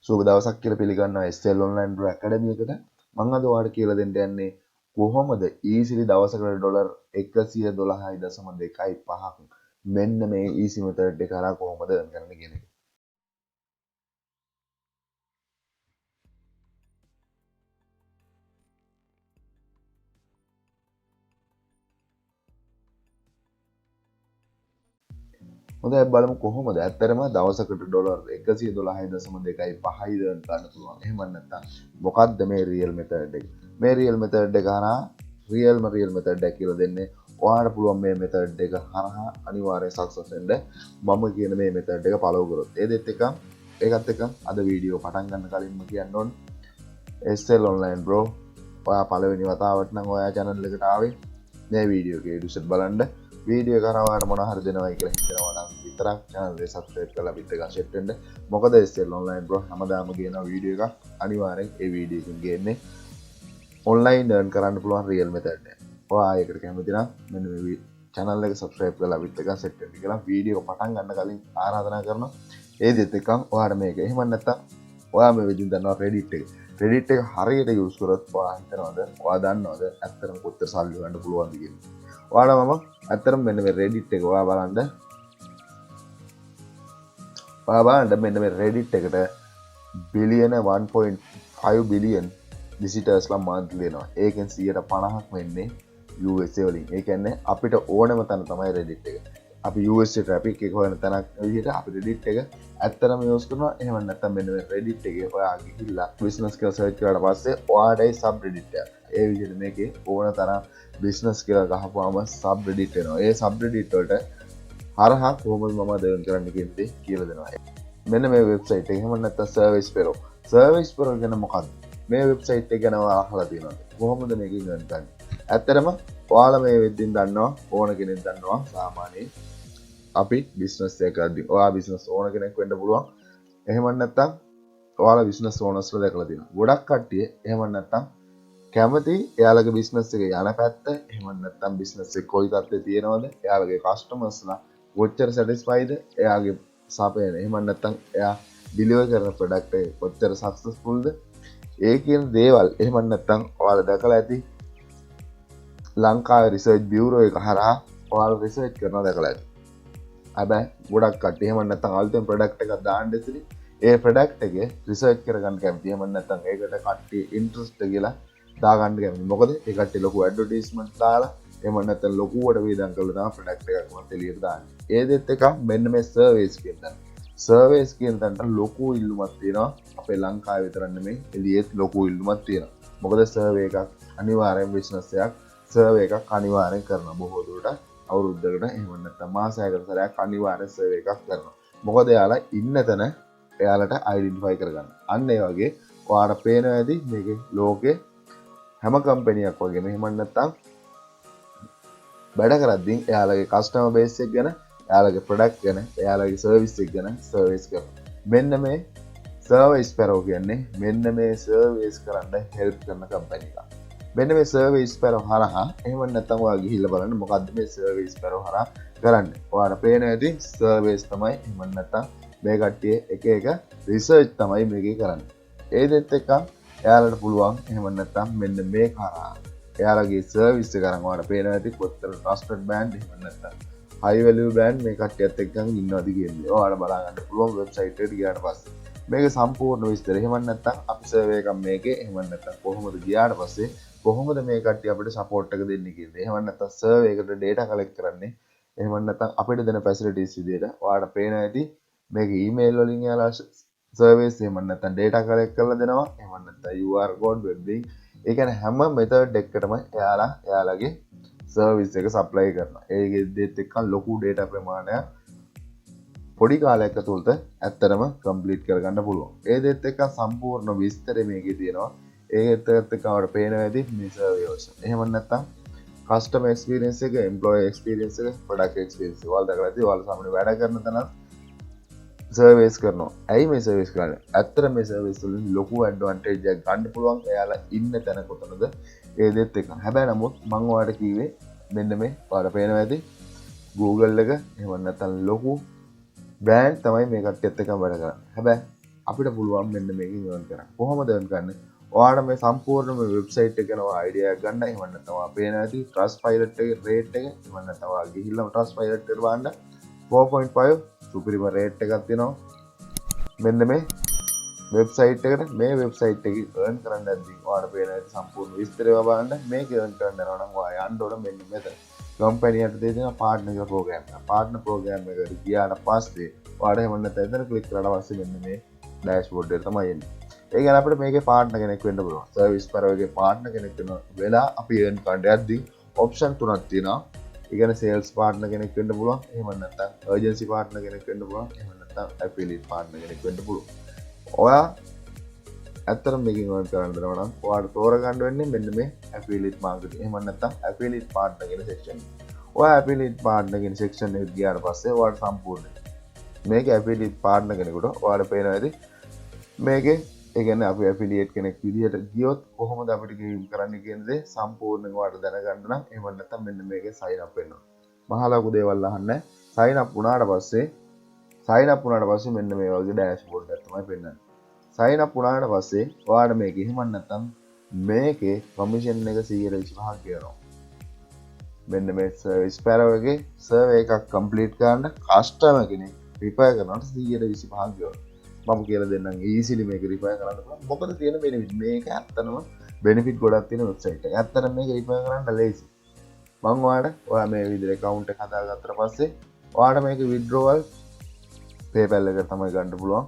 සුබ දවසක් කියලා පිළිගන්නවා SL online pro academy එකට. මම අද ඔයාලට කියලා දෙන්න යන්නේ කොහොමද easily දවසකට ඩොලර් 112.25ක් මෙන්න මේ easy method එක කරා කොහොමද earn කරන්නේ කියන එක. හොඳයි බලමු කොහොමද ඇත්තටම දවසකට ඩොලර් 112.25යි earn කරන්න පුළුවන්. එහෙම නැත්නම් මොකක්ද මේ real method එක? මේ real method එක හරහා real method එක කියලා දෙන්නේ ඔයාලට පුළුවන් මේ method එක හරහා අනිවාර්යෙන් success වෙන්න මම කියන මේ method එක follow කරොත්. ඒකත් එක්ක අද වීඩියෝ පටන් ගන්න කලින්ම කියන්න ඕනේ SL online bro ඔයා පළවෙනි වතාවට නම් ඔයා channel එකට ආවේ මේ වීඩියෝ එකේ ඩිස්කස් බලන්න වීඩියෝ කරා ඔයාලට මොන හරි දෙනවා කියලා හිතනවා නම් විතරක් channel එක subscribe කරලා පිට එක set වෙන්න. මොකද SL online bro හැමදාම කියන වීඩියෝ එකක් අනිවාර්යෙන් ඒ වීඩියෝ එකෙන් ගේන්නේ online earn කරන්න පුළුවන් real method එක. ඔයා ඒකට කැමති නම් මෙන්න මේ channel එක subscribe කරලා පිට එක set වෙන්න කියලා වීඩියෝ පටන් ගන්න කලින් ආරාධනා කරනවා. ඒ දෙත් එක්ක ඔයාට මේක එහෙම නැත්නම් ඔයා මේ විදිහින් දන්නවා Reddit එක. Reddit එක හරියට use කරොත් ඔයා හිතනවද ඔයා දන්නවද ඇත්තටම කොච්චර සල්ලි ගන්න පුළුවන්ද කියලා. ඔයාලා මම ඇත්තටම මෙන්න මේ Reddit එක ඔයා බලන්න මෙන්න මේ Reddit එකට බිලියන 1.5 බිලියන් විසිටර්ස්ලා monthly එනවා. ඒකෙන් 150ක් වෙන්නේ USA වලින්. ඒ කියන්නේ අපිට ඕනම තැන තමයි Reddit එක. අපි USA traffic එක හොයන තැනක් විදිහට අපි Reddit එක ඇත්තටම use කරනවා. එහෙම නැත්නම් මෙන්න මේ Reddit එකේ ඔයා ගිහිල්ලා business කියලා search කරාට පස්සේ ඔයාටයි subreddit එක. ඒ විදිහට මේකේ ඕන තරම් business කියලා ගහපුවාම subreddit එනවා. ඒ subreddit වලට හරහා කොහොමද මම earn කරන්න කියන්නේ කියලා දෙනවා. මෙන්න මේ website එක. එහෙම නැත්නම් service sparrow. service sparrow කියන්නේ මොකක්ද? මේ website එක ගැන ඔයාලා අහලා තියෙනවද? කොහොමද මේකෙන් earn කරන්නේ? ඇත්තටම ඔයාලා මේ වෙද්දින් දන්නවා ඕන කෙනෙක් දන්නවා සාමාන්‍යයෙන් අපි business එකක් කරද්දී ඔයා business owner කෙනෙක් වෙන්න පුළුවන්. එහෙම නැත්නම් ඔයාලා business ownersලා දැකලා තියෙනවා. ගොඩක් කට්ටිය එහෙම නැත්නම් කැමති එයාලගේ business එක යන පැත්ත එහෙම නැත්නම් business එක කොයි තත්ත්වයේ තියෙනවද? එයාලගේ customersලා කොච්චර satisfied එයාගේ සපයන. එහෙම නැත්නම් එයා deliver කරන product එක කොච්චර successfulද? ඒ කියන දේවල් එහෙම නැත්නම් ඔයාලා දැකලා ඇති ලංකාවේ රිසර්ච් බියුරෝ එක හරහා ඔයාලා රිසර්ච් කරනවා දැකලා ඇති. හැබැයි ගොඩක් කට්ටිය එහෙම නැත්නම් අලුතෙන් ප්‍රොඩක්ට් එකක් දාන්න ඉතින් ඒ ප්‍රොඩක්ට් එකේ රිසර්ච් කරගන්න කැමති. එහෙම නැත්නම් ඒකට කට්ටිය ඉන්ට්‍රස්ට් කියලා දාගන්න කැමති. මොකද ඒ කට්ටිය ලොකු ඇඩ්වර්ටයිස්මන්ට් දාලා එහෙම නැත්නම් ලොකුවට වේදම් කරලා තමයි ප්‍රොඩක්ට් එකක් මත එළියට දාන්නේ. ඒ දෙත් එක මෙන්න මේ සර්වේස් කියන තැන. සර්වේස් කියන තැනට ලොකු ඉල්ලුමක් තියෙනවා. අපේ ලංකාවේ විතරක් නෙමෙයි එළියෙත් ලොකු ඉල්ලුමක් තියෙනවා. මොකද සර්වේ එකක් අනිවාර්යෙන් බිස්නස් එකක් සර්වේ එකක් අනිවාර්යෙන් කරනවා බොහෝ දුරට අවුරුද්දකට එහෙම නැත්නම් මාසයකට සැරයක් අනිවාර්යෙන් සර්වේ එකක් කරනවා. මොකද එයාලා ඉන්න තැන එයාලට අයිඩෙන්ටිෆයි කරගන්න. අන්න ඒ වගේ ඔයාලට පේනවා ඇති මේකේ ලෝකේ හැම කම්පැනියක් වගේ මෙහෙම නැත්නම් වැඩ කරද්දී එයාලගේ කස්ටමර් බේස් එක ගැන, එයාලගේ ප්‍රොඩක්ට් ගැන, එයාලගේ සර්විස් එක ගැන සර්විස් කරනවා. මෙන්න මේ සර්විස් ස්පැරෝ කියන්නේ මෙන්න මේ සර්විස් කරන්න හෙල්ප් කරන කම්පැනි එකක්. මෙන්න මේ සර්විස් ස්පැරෝ හරහා එහෙම නැත්නම් ඔයා ගිහිල්ලා බලන්න මොකද්ද මේ සර්විස් ස්පැරෝ හරහා කරන්නේ. ඔයාලට පේනවා ඇති සර්විස් තමයි එහෙම නැත්නම් මේ කට්ටිය එක එක රිසර්ච් තමයි මේකේ කරන්නේ. ඒ දෙත් එක්ක එයාලට පුළුවන් එහෙම නැත්නම් මෙන්න මේ කරා එයාලගේ සර්විස් එක කරන් ඔයාලට පේනවා ඇති කොතර ට්‍රස්ටඩ් බ්‍රෑන්ඩ් එහෙම නැත්නම් හයි වැලියු බ්‍රෑන්ඩ් මේ කට්ටියත් එක්කන් ඉන්නවද කියන්නේ. ඔයාලට බලා ගන්න පුළුවන් වෙබ්සයිට් එකට ගියාට පස්සේ. මේක සම්පූර්ණ විස්තර. එහෙම නැත්නම් අපි සර්වේ එකක් මේකේ එහෙම නැත්නම් කොහොමද ගියාට පස්සේ කොහොමද මේ කට්ටිය අපිට සපෝට් එක දෙන්නේ කියන්නේ. එහෙම නැත්නම් සර්වේ එකට data collect කරන්නේ. එහෙම නැත්නම් අපිට දෙන facilities විදියට ඔයාලට පේනවා ඇති මේක ඊමේල් වලින් යාලා සර්විස් එහෙම නැත්නම් data collect කරලා දෙනවා. එහෙම නැත්නම් UR code web link ඒ කියන්නේ හැම method එකකටම එයාලගේ සර්විස් එක සප්ලයි කරනවා. ඒකෙ දෙත් එක්ක ලොකු data ප්‍රමාණයක් පොඩි කාලයක් ඇතුළත ඇත්තටම කම්ප්ලීට් කරගන්න පුළුවන්. ඒ දෙත් එක්ක සම්පූර්ණ විස්තරය මේකේ තියෙනවා. ඒකත් එක්ක අපිට පේනවා ඇති මේ සර්විස්. එහෙම නැත්නම් කස්ටමර් එක්ස්පීරියන්ස් එක, එම්ප්ලොයි එක්ස්පීරියන්ස් එක, ප්‍රොඩක්ට් එක්ස්පීරියන්ස් එක ඔයාලා දැකලා ඇති. ඔයාලා සාමාන්‍ය වැඩ කරන තැන සර්විස් කරනවා. ඇයි මේ සර්විස් කරන්නේ? ඇත්තට මේ සර්විස් වලින් ලොකු ඇඩ්වාන්ටේජ් එකක් ගන්න පුළුවන්. එයාලා ඉන්න තැන කොතනද? ඒ දෙත් එක්ක. හැබැයි නමුත් මම ඔයාලට කිව්වේ මෙන්න මේ ඔයාලට පේනවා ඇති Google එක එහෙම නැත්නම් ලොකු බ්‍රෑන්ඩ් තමයි මේ කට්ටියත් එක්කම වැඩ කරන්නේ. හැබැයි අපිට පුළුවන් මෙන්න මේකෙන් earn කරන්න. කොහොමද earn කරන්නේ? ඔයාලා මේ සම්පූර්ණ මේ වෙබ්සයිට් එක ගැන අයිඩියා එකක් ගන්න. එහෙම නැත්නම් ඔයා පේන ඇති Trustpilot එකේ රේට් එක. එහෙම නැත්නම් ඔයා ගිහිල්ලා Trustpilot එකට බලන්න 4.5 සුපිරිම රේට් එකක් තියෙනවා. මෙන්න මේ වෙබ්සයිට් එකට මේ වෙබ්සයිට් එකේ earn කරන්න ඇද්දි ඔයාලා පේන ඇති සම්පූර්ණ විස්තරය බලන්න. මේක earn කරන්න යනවා නම් ඔයා යන්න ඕන මෙන්න මෙතන. කම්පැනි එකට දෙන පාර්ට්නර් ප්‍රෝග්‍රෑම් එක. පාර්ට්නර් ප්‍රෝග්‍රෑම් එකට ගියාට පස්සේ ඔයාලා එහෙම නැත්නම් එතන ක්ලික් කරලා පස්සේ මෙන්න මේ ඩෑෂ්බෝඩ් එක තමයි එන්නේ. ඒ කියන්නේ අපිට මේකේ පාර්ට්නර් කෙනෙක් වෙන්න පුළුවන්. සර්විස් ස්පැරෝ එකේ පාර්ට්නර් කෙනෙක් වෙලා අපි earn කරන්න යද්දි ඔප්ෂන් තුනක් තියෙනවා. ඒ කියන්නේ සේල්ස් පාර්ට්නර් කෙනෙක් වෙන්න පුළුවන්. එහෙම නැත්නම් ඒජන්සි පාර්ට්නර් කෙනෙක් වෙන්න පුළුවන්. එහෙම නැත්නම් ඇෆිලියේට් පාර්ට්නර් කෙනෙක් වෙන්න පුළුවන්. ඔයා ඇත්තටම මේකෙන් earn කරන්න දෙනවා නම් ඔයාලට තෝරගන්න වෙන්නේ මෙන්න මේ ඇෆිලියේට් මාකටිං. එහෙම නැත්නම් ඇෆිලියේට් පාර්ට්නර් කියන සෙක්ෂන් එක. ඔයා ඇෆිලියේට් පාර්ට්නර් කියන සෙක්ෂන් එකට ගියාට පස්සේ ඔයාලට සම්පූර්ණ මේක ඇෆිලියේට් පාර්ට්නර් කෙනෙකුට ඔයාලට පේනවා ඇති මේකේ ඒ කියන්නේ අපි ඇෆිලියේට් කෙනෙක් විදිහට ගියොත් කොහොමද අපිට ගේම් කරන්න කියන දේ සම්පූර්ණයෙන් ඔයාලට දැනගන්න නම් එහෙම නැත්නම් මෙන්න මේකේ sign up වෙන්න ඕන. මහා ලොකු දේවල් අහන්නේ sign up වුණාට පස්සේ මෙන්න මේ වගේ ඩෑෂ්බෝඩ් එකක් තමයි පෙන්නන්නේ. sign up වුණාට පස්සේ ඔයාලට මේක එහෙම නැත්නම් මේකේ කමිෂන් එක 125ක් ගෙවනවා. මෙන්න මේ සර්විස් ස්පැරෝ එකේ සර්වේ එකක් කම්ප්ලීට් කරන්න කස්ටමර් කෙනෙක් රිපයර් කරනකොට 125ක් ගෙවනවා. මම කියලා දෙන්නම් ඊසිලි මේක රිපයර් කරන්න පුළුවන්. මොකද තියෙන බෙනිෆිට් මේක ඇත්තටම බෙනිෆිට් ගොඩක් තියෙන වෙබ්සයිට් එක. ඇත්තටම මේක රිපයර් කරන්න ලේසි. මම ඔයා මේ විදිහට account එක හදාගත්තට පස්සේ ඔයාලට මේක withdrawal PayPal එකට තමයි ගන්න පුළුවන්.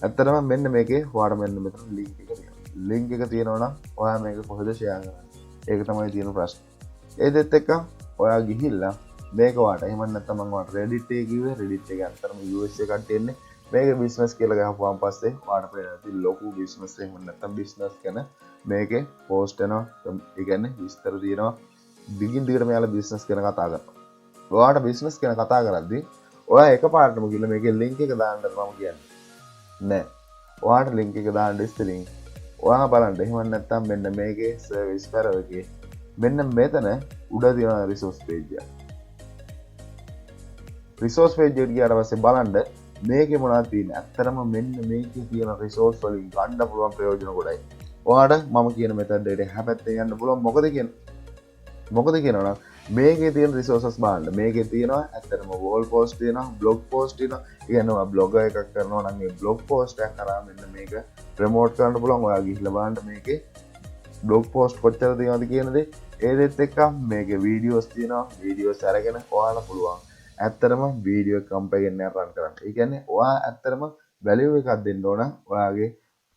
ඇත්තටම මෙන්න මේකේ ඔයාලට මෙන්න මෙතන link එක තියෙනවා. link එක තියෙනවා නම් ඔයා මේක කොහෙද share කරන්නේ? ඒක තමයි තියෙන ප්‍රශ්නේ. ඒ දෙත් එක්ක ඔයා ගිහිල්ලා මේක ඔයාලට එහෙම නැත්නම් මම ඔයාලට Reddit එකේ කිව්වේ Reddit එක ඇත්තටම US එකකට තියෙන්නේ මේක බිස්නස් කියලා ගහපුවාන් පස්සේ ඔයාලට පේනවා ලොකු බිස්නස් එහෙම නැත්නම් බිස්නස් ගැන මේකේ පෝස්ට් වෙනවා. ඒ කියන්නේ විස්තර තියෙනවා. දිගින් දිගට මෙයාලා බිස්නස් ගැන කතා කරනවා. ඔයාලට බිස්නස් ගැන කතා කරද්දී ඔයා එකපාරටම ගිහලා මේකේ link එක දාන්නද මම කියන්නේ. නෑ. ඔයාලට link එක දාන්න ඉස්සෙල්ලින් ඔයා බලන්න එහෙම නැත්නම් මෙන්න මේකේ සර්විස් ස්පැරෝ එකේ මෙන්න මෙතන උඩ තියෙන රිසෝස් page එක. රිසෝස් page එකට ගියාට පස්සේ බලන්න මේකේ මොනවද තියෙන්නේ? ඇත්තටම මෙන්න මේකේ තියෙන රිසෝස් වලින් ගන්න පුළුවන් ප්‍රයෝජන ගොඩයි. ඔයාලට මම කියන මෙතඩ් එකට හැපැත්තෙන් යන්න පුළුවන්. මොකද කියනවනම් මේකේ තියෙන රිසෝසස් බලන්න. මේකේ තියෙනවා ඇත්තටම වෝල් පෝස්ට් තියෙනවා, බ්ලොග් පෝස්ට් තියෙනවා. ඒ කියන්නේ ඔයා බ්ලොගර් එකක් කරනවා නම් මේ බ්ලොග් පෝස්ට් එකක් කරා මෙන්න මේක ප්‍රොමෝට් කරන්න පුළුවන්. ඔයා ගිහිල්ලා බලන්න මේකේ බ්ලොග් පෝස්ට් කොච්චර තියෙනවද කියන දේ. ඒ දෙත් එක්ක මේකේ වීඩියෝස් තියෙනවා. වීඩියෝස් අරගෙන ඔයාලා පුළුවන් ඇත්තටම වීඩියෝ කම්පැනි එකක් රන් කරන්න. ඒ කියන්නේ ඔයා ඇත්තටම වැලියු එකක් දෙන්න ඕන. ඔයාගේ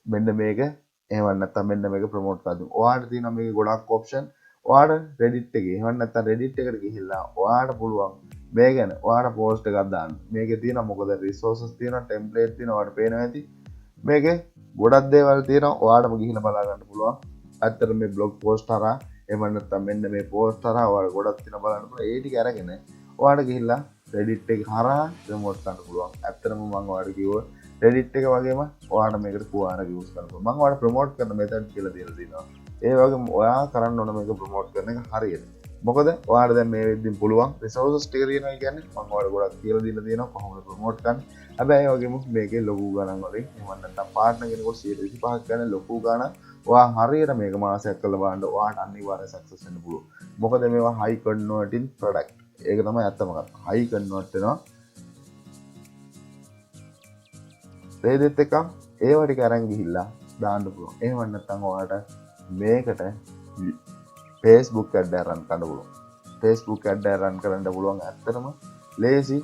මෙන්න මේක එහෙම නැත්නම් මෙන්න මේක ප්‍රොමෝට් කරන්න. ඔයාලට තියෙනවා මේකේ ගොඩක් ඔප්ෂන්. ඔයාලට Reddit එකේ එහෙම නැත්නම් Reddit එකට ගිහිල්ලා ඔයාලට පුළුවන් මේ ගැන ඔයාලට පෝස්ට් එකක් දාන්න. මේකේ තියෙනවා මොකද රිසෝසස් තියෙනවා, ටෙම්ප්ලේට් තියෙනවා. ඔයාලට පේනවා ඇති. මේකේ ගොඩක් දේවල් තියෙනවා. ඔයාලටම ගිහිල්ලා බලා ගන්න පුළුවන්. ඇත්තටම මේ බ්ලොග් පෝස්ට් හරහා එහෙම නැත්නම් මෙන්න මේ පෝස්ට් හරහා ඔයාලට ගොඩක් තියෙනවා බලන්න පුළුවන්. ඒ ටික අරගෙන ඔයාලට ගිහිල්ලා Reddit එක හරහා ප්‍රොමෝට් කරන්න පුළුවන්. ඇත්තටම මම ඔයාලට කිව්වා Reddit එක වගේම ඔයාලට මේකට පුවාරක යූස් කරන්න පුළුවන්. මම ඔයාලට ප්‍රොමෝට් කරන මෙතඩ් කියලා දීලා තියෙනවා. ඒ වගේම ඔයා කරන්න ඕන මේක ප්‍රොමෝට් කරන එක හරියට. මොකද ඔයාලට දැන් මේ වෙද්දින් පුළුවන් රිසෝසස් ටික තියෙනවා කියන්නේ මම ඔයාලට ගොඩක් කියලා දීලා තියෙනවා කොහොමද ප්‍රොමෝට් කරන්නේ. හැබැයි ඒ වගේම මේකේ ලොකු ගණන් වලින් එහෙම නැත්නම් පාර්ට්නර් කෙනෙකුට 125ක් ගන්න ලොකු ගණන් ඔයා හරියට මේක මාසයක් කරලා බලන්න ඔයාට අනිවාර්යෙන් සක්සස් වෙන්න පුළුවන්. මොකද මේවා high converting product. ඒක තමයි ඇත්තම කතාව. high convert වෙනවා. ඒ දෙත් එක ඒව ටික අරන් ගිහිල්ලා දාන්න පුළුවන්. එහෙම නැත්නම් ඔයාලට මේකට Facebook ad එක run කරන්න පුළුවන්. Facebook ad එක run කරන්න පුළුවන් ඇත්තටම ලේසි.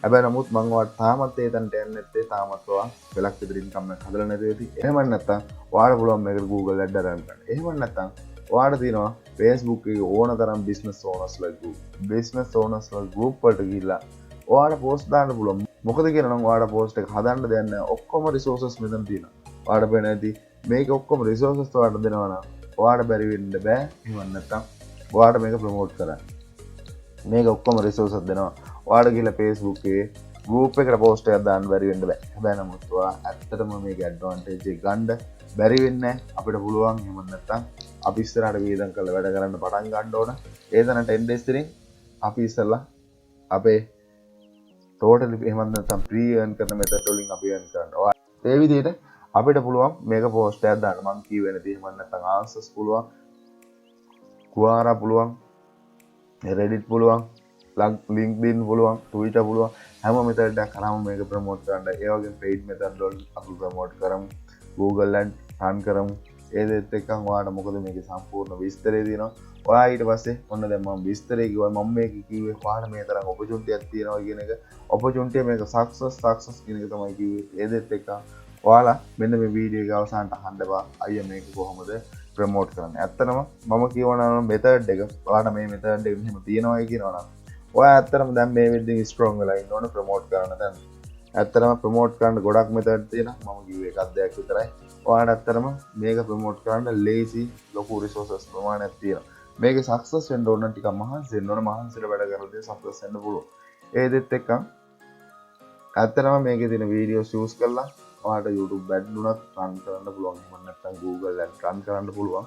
හැබැයි නමුත් මම ඔයාලට තාමත් ඒ තැනට යන්නේ නැත්තේ. තාමත් ඔයා වෙලක් විතර ඉන්කම් එකක් හදලා නැති වෙති. එහෙම නැත්නම් ඔයාලට පුළුවන් මේකට Google ad එක run කරන්න. එහෙම නැත්නම් ඔයාලට තියෙනවා Facebook එකේ ඕන තරම් business owners ලා group. business owners ලා group වලට ගිහිල්ලා ඔයාලට post දාන්න පුළුවන්. මොකද කියනනම් ඔයාලට post එක හදන්න දෙයක් නැහැ. ඔක්කොම resources මෙතන තියෙනවා. ඔයාලට වෙන ඇති මේක ඔක්කොම resources ඔයාලට දෙනවා නම් ඔයාලට බැරි වෙන්න බෑ. එහෙම නැත්නම් ඔයාලට මේක ප්‍රොමෝට් කරන්න. මේක ඔක්කොම resources දෙනවා. ඔයාලට ගිහලා Facebook එකේ group එකට post එකක් දාන්න බැරි වෙන්න බෑ. හැබැයි නමුත් ඔයා ඇත්තටම මේක advantage එක ගන්න බැරි වෙන්නේ අපිට පුළුවන්. එහෙම නැත්නම් අපි ඉස්සරහට වේදම් කරලා වැඩ කරන්න පටන් ගන්න ඕන. ඒ තැනට එන්න ඉස්සරින් අපි ඉස්සලා අපේ totally එහෙම නැත්නම් pre earn කරන method වලින් අපි earn කරනවා. ඒ විදිහට අපිට පුළුවන් මේක පෝස්ට් එකක් දාන්න. මම කියුවේ නැති එහෙම නැත්නම් ආන්සර්ස් පුළුවන්. කුවාරා පුළුවන්. Reddit පුළුවන්. LinkedIn පුළුවන්. Twitter පුළුවන්. හැම මෙතඩ් එකක් කරාම මේක ප්‍රොමෝට් කරන්න. ඒ වගේම paid method වල අපි ප්‍රොමෝට් කරමු. Google Ads run කරමු. ඒ දෙත් එක්කන් ඔයාලට මොකද මේකේ සම්පූර්ණ විස්තරය දෙනවා. ඔයා ඊට පස්සේ ඔන්න දැන් මම විස්තරය කිව්වා. මම මේක කිව්වේ ඔයාලට මේ තරම් opportunity එකක් තියෙනවා කියන එක. opportunity මේක success කියන එක තමයි කිව්වේ. ඒ දෙත් එක්කන් ඔයාලා මෙන්න මේ වීඩියෝ එක අවසානට අහන්න බා. අයියා මේක කොහොමද ප්‍රමෝට් කරන්නේ? ඇත්තටම මම කියවනවා මෙතඩ් එක. ඔයාලට මේ මෙතඩ් එක මෙහෙම තියෙනවායි කියනවා නම් ඔයා ඇත්තටම දැන් මේ වෙද්දී ස්ට්‍රෝං වෙලා ඉන්න ඕන ප්‍රමෝට් කරන්න දැන්. ඇත්තටම ප්‍රමෝට් කරන්න ගොඩක් මෙතඩ් තියෙනවා. මම කිව්වේ එකක් දෙයක් විතරයි. ඔයාලට ඇත්තටම මේක ප්‍රමෝට් කරන්න ලේසි ලොකු රිසෝසස් ප්‍රමාණයක් තියෙනවා. මේක සක්සස් වෙන්න ඕන ටිකක් මහන්සි වෙන්න ඕන. මහන්සියට වැඩ කරලා සක්සස් වෙන්න පුළුවන්. ඒ දෙත් එක්කන් ඇත්තටම මේකේ තියෙන වීඩියෝස් යූස් කරලා ඔයාලට YouTube ad උනත් run කරන්න පුළුවන්. එහෙම නැත්නම් Google ad run කරන්න පුළුවන්.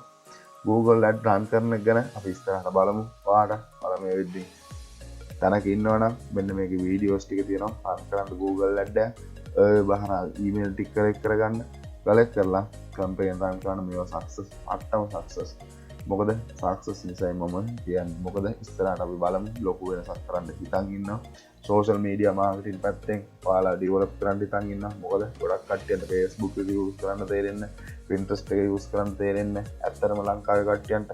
Google ad run කරන එක ගැන අපි ඉස්සරහට බලමු. ඔයාලට බලමු වෙද්දී තැනක ඉන්නවනම් මෙන්න මේකේ වීඩියෝස් ටික තියෙනවා. run කරන්න Google ad එක. බහන ඊමේල් ටික කරෙක්ට් කරගන්න. කලෙක්ට් කරලා කැම්පේන් රන් කරන මේවා සක්සස් අට්ටම සක්සස්. මොකද සක්සස් නිසායි මම කියන්නේ. මොකද ඉස්සරහට අපි බලමු ලොකු වෙනසක් කරන්න හිතන් ඉන්නවා. සෝෂල් මීඩියා මාකටිං පැත්තෙන් ඔයාලා ඩෙවලොප් කරන්න හිතන් ඉන්නවා. මොකද ගොඩක් කට්ටියන්ට Facebook එක යූස් කරන්න තේරෙන්නේ, Pinterest එක යූස් කරන්න තේරෙන්නේ. ඇත්තටම ලංකාවේ කට්ටියන්ට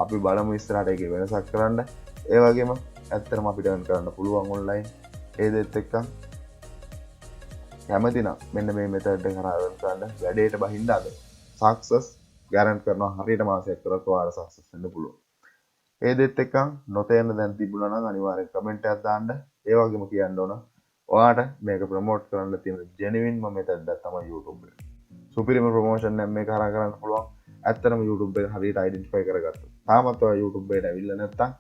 අපි බලමු ඉස්සරහට ඒකේ වෙනසක් කරන්න. ඒ වගේම ඇත්තටම අපිට earn කරන්න පුළුවන් online. ඒ දෙත් එක්ක කැමතිනම් මෙන්න මේ මෙතඩ් එක කරා earn කරන්න වැඩේට බහින්න අද සක්සස් ගැරන්ට් කරනවා. හරියට මාසයක් කරත් ඔයාලා සක්සස් වෙන්න පුළුවන්. ඒ දෙත් එක්ක නොතේරෙන දැන් තිබුණා නම් අනිවාර්යෙන් කමෙන්ට් එකක් දාන්න. ඒ වගේම කියන්න ඕන ඔයාට මේක ප්‍රොමෝට් කරන්න තියෙන ජෙනුවින්ම මෙතඩ් එකක් තමයි YouTube එක. සුපිරිම ප්‍රොමෝෂන් එකක් මේක කරා කරන්න පුළුවන්. ඇත්තටම YouTube එක හරියට අයිඩෙන්ටිෆයි කරගත්තා. තාමත් ඔයා YouTube එකට ඇවිල්ලා නැත්තම්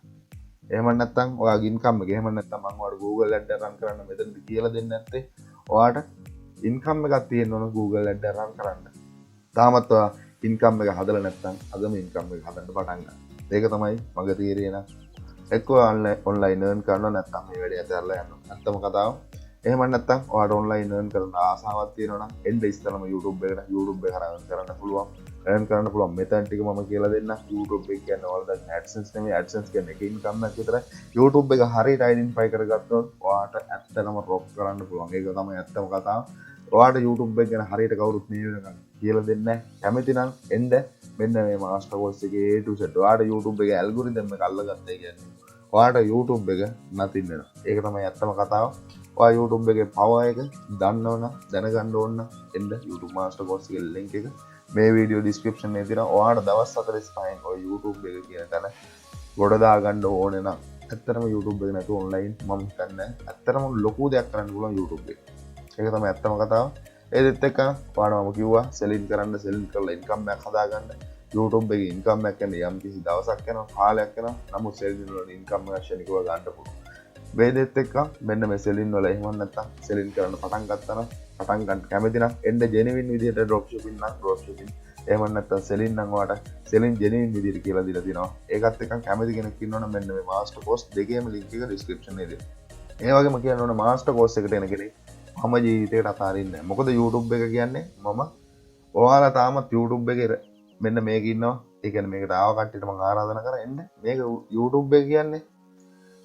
එහෙම නැත්නම් ඔයාගේ ඉන්කම් එක එහෙම නැත්නම් මම ඔයාලට Google Ads run කරන්න මෙතනදි කියලා දෙන්නේ නැත්තේ ඔයාට ඉන්කම් එකක් තියෙන්න ඕන Google Ads run කරන්න. තාමත් ඔයා ඉන්කම් එක හදලා නැත්නම් අදම ඉන්කම් එක හදන්න පටන් ගන්න. ඒක තමයි මගේ තීරණය නම්. එක්ක online earn කරනවා නැත්නම් මේ වැඩේ ඇතැරලා යනවා. ඇත්තම කතාව. එහෙම නැත්නම් ඔයාට online earn කරන්න ආසාවක් තියෙනවා නම් එන්න ඉස්සෙල්ලාම YouTube එකට YouTube එක හරහා කරන්න පුළුවන්. earn කරන්න පුළුවන් මෙතන ටික මම කියලා දෙන්න. YouTube එක කියන්නේ ඔයාලට AdSense නෙමෙයි. AdSense කියන්නේ එක ඉන්කම් එකක් විතරයි. YouTube එක හරියට identify කරගත්තොත් ඔයාට ඇත්තටම rock කරන්න පුළුවන්. ඒක තමයි ඇත්තම කතාව. ඔයාට YouTube එක ගැන හරියට කවුරුත් මේ වෙනකන් කියලා දෙන්නේ නැහැ. කැමති නම් එන්න මෙන්න මේ මාස්ටර් කෝස් එකේ A to Z. ඔයාට YouTube එකේ ඇල්ගොරිතම් එක අල්ලගත්තා කියන්නේ ඔයාට YouTube එක නැතින වෙනවා. ඒක තමයි ඇත්තම කතාව. ඔයා YouTube එකේ power එක දන්නවනම් දැනගන්න ඕන නම් එන්න YouTube master course එකේ link එක මේ වීඩියෝ description එකේ තියෙනවා. ඔයාට දවස් 45න් ඔය YouTube එක කියන තැන ගොඩ දාගන්න ඕනේ නම් ඇත්තටම YouTube එක නැතුව online මම හිතන්නේ ඇත්තටම ලොකු දෙයක් කරන්න පුළුවන් YouTube එකේ. ඒක තමයි ඇත්තම කතාව. ඒ දෙත් එක්ක ඔයාලා මම කිව්වා selling කරන්න selling කරලා income එකක් හදාගන්න. YouTube එකේ income එකක් කියන්නේ යම් කිසි දවසක් යනවා කාලයක් යනවා. නමුත් selling වල income එක ශනිකව ගන්න පුළුවන්. මේ දෙත් එක්ක මෙන්න මේ selling වල එහෙම නැත්තම් selling කරන්න පටන් ගත්තා නම් පටන් ගන්න කැමති නම් එන්න genuine විදිහට drop shipping නම් drop shipping එහෙම නැත්තම් selling නම් ඔයාලට selling genuine විදිහට කියලා දීලා තිනවා. ඒකත් එක්ක කැමති කෙනෙක් ඉන්නවනම් මෙන්න මේ master course දෙකේම link එක description එකේ දෙනවා. ඒ වගේම කියන්න ඕන master course එකට එන කෙනෙක් මම ජීවිතේට අතාරින්නේ නැහැ. මොකද YouTube එක කියන්නේ මම ඔයාලා තාමත් YouTube එකේ මෙන්න මේක ඉන්නවා. ඒ කියන්නේ මේකට ආව කට්ටියට මම ආරාධනා කරා එන්න. මේක YouTube එක කියන්නේ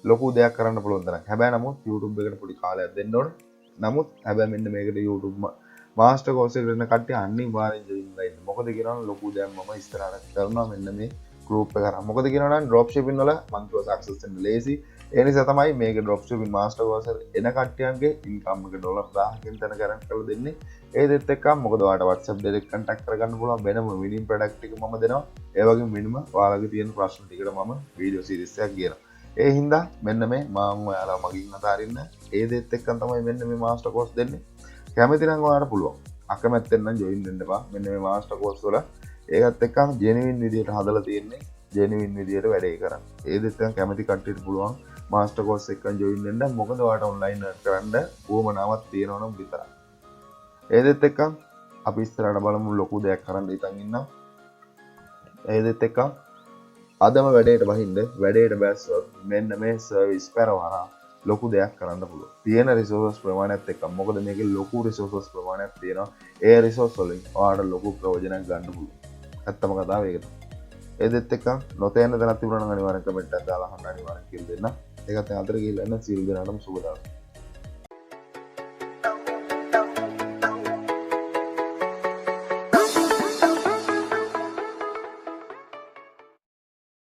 ලොකු දෙයක් කරන්න පුළුවන් තරම්. හැබැයි නමුත් YouTube එකට පොඩි කාලයක් දෙන්න ඕනේ. නමුත් හැබැයි මෙන්න මේකට YouTube මාස්ටර් කෝස් එකට එන කට්ටිය අනිවාර්යෙන් ජොයින් වෙලා ඉන්න. මොකද කියනවා ලොකු දෙයක් මම ඉස්සරහට කරනවා මෙන්න මේ group එක කරා. මොකද කියනවා නම් drop shipping වල මම කිව්වා success වෙන්න lazy. ඒ නිසා තමයි මේක drop shipping master course එන කට්ටියන්ගේ income එක $1000කින් තැන ගණන් කරලා දෙන්නේ. ඒ දෙත් එක්ක මොකද ඔයාලට WhatsApp direct contact කරගන්න පුළුවන් වෙනම winning product එක මම දෙනවා. ඒ වගේම වෙනම ඔයාලගේ තියෙන ප්‍රශ්න ටිකට මම video series එකක් ගේනවා. ඒ හින්දා මෙන්න මේ මම ඔයාලා මගින් අතාරින්න ඒ දෙත් එක්කන් තමයි මෙන්න මේ master course දෙන්නේ. කැමති නම් ඔයාලට පුළුවන්. අකමැත්තෙන් නම් join වෙන්න එපා. මෙන්න මේ master course වල ඒකත් එක්ක genuine විදියට හදලා තියෙන්නේ. genuine විදියට වැඩේ කරන්න. ඒ දෙත් එක්කන් කැමති කට්ටියට පුළුවන් master course එකෙන් join වෙන්න. මොකද ඔයාලට online කරන්න උවමනාවක් තියෙනවා නම් විතරයි. ඒ දෙත් එක්කන් අපි ඉස්සරහට බලමු ලොකු දෙයක් කරන්න ඉතින් ඉන්නවා. ඒ දෙත් එක්කන් අදම වැඩේට වහින්න වැඩේට බැස්සොත් මෙන්න මේ සර්විස් ස්පැරෝ හරහා ලොකු දෙයක් කරන්න පුළුවන්. තියෙන රිසෝසස් ප්‍රමාණයත් එක්ක. මොකද මේකේ ලොකු රිසෝසස් ප්‍රමාණයක් තියෙනවා. ඒ රිසෝස් වලින් ඔයාලට ලොකු ප්‍රයෝජනයක් ගන්න පුළුවන්. ඇත්තම කතාව ඒක තමයි. ඒ දෙත් එක්ක නොතේන දැනක් තිබුණා නම් අනිවාර්යෙන් කමෙන්ට් එකක් දාලා අහන්න අනිවාර්යෙන් කියලා දෙන්න. ඒකත් අතර ගිහිල්ලා ඉන්න සියලු දෙනාටම සුබ දවසක්.